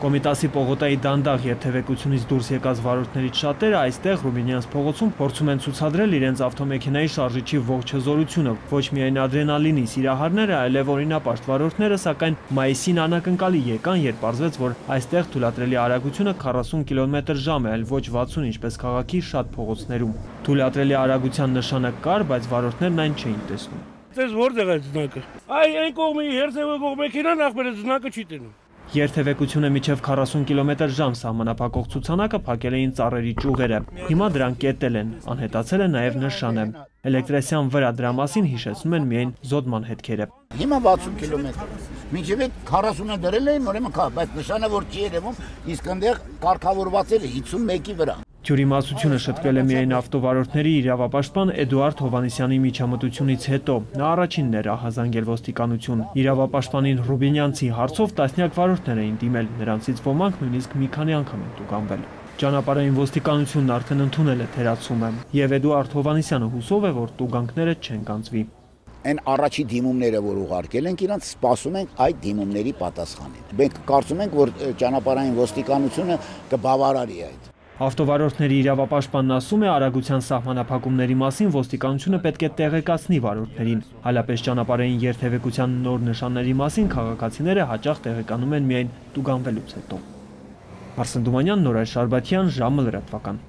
Կոմիտասի Պողոտայի դանդաղ երթևեկությունից դուրս եկած վարորդներից շատերը այստեղ Ռուբինյանց փողոցում փորձում են ցուցադրել իրենց ավտոմեքենայի շարժիչի ողջ հզորությունը։ Ոչ միայն ադրենալինի սիրահարները, այլև օրինապաշտ վարորդները, սակայն մայիսին անակնկալի եկան, երբ պարզվեց, որ այստեղ թույլատրելի արագությունը 40 կմ/ժ է, այլ ոչ 60, ինչպես քաղաքի շատ փողոցներում։ Թույլատրելի արագության նշանը կար, բայց վարորդներն այն չէին տեսնում։ Ձեզ որտեղ է ձնակը։ Այն կողմի երթևեկող մեքենան ախպերը ձնակը չի տենում։ Երթևեկությունը մինչև 40 կմ/ժ սահմանափակող ցուցանակը փակել էին ծառերի ճյուղերը։ Հիմա դրանք կետել են, անհետացել է նաև նշանը։ Էլեկտրեսյան վրա դրա մասին հիշեցնում են միայն զոդման հետքերը։ Հիմա 60 կմ։ Մինչև 40-ը դրել էին, ուրեմն կա, բայց նշանը որ չի երևում, իսկ այնտեղ կարգավորված էր 51-ի վրա։ Թյուրիմացությունը շտկվել է միայն ավտովարորդների իրավապաշտպան Էդուարդ Հովհաննիսյանի միջամտությունից հետո։ Նա առաջինն էր ահազանգել ոստիկանություն։ Իրավապաշտպանին Ռուբինյանցի հարցով տասնյակ վարորդներ էին դիմել, նրանցից ոմանք նույնիսկ մի քանի անգամ են տուգանվել։ Ճանապարհային ոստիկանությունն արդեն ընդունել է թերացումը, եւ Էդուարդ Հովհաննիսյանը հուսով է, որ տուգանքները չեն կանցվի։ Այն առաջի դիմումները, որ ուղարկել ենք իրանց, սպասում ենք այդ դիմումների պատասխանին։ Մենք կարծում ենք, որ ճանապարհային ոստիկանությունը կբավարարի այդ։ Ավտովարորդների իրավապաշտպանն ասում է, արագության սահմանափակումների մասին ոստիկանությունը պետք է տեղեկացնի վարորդներին։ Այլապես ճանապարհային երթևեկության նոր նշանների մասին քաղաքացիները հաճախ տեղեկանում են միայն տուգանվելուց հետո։ Արսեն Դումանյան, Նորայր Շարբաթյան, ժամը լրատվական։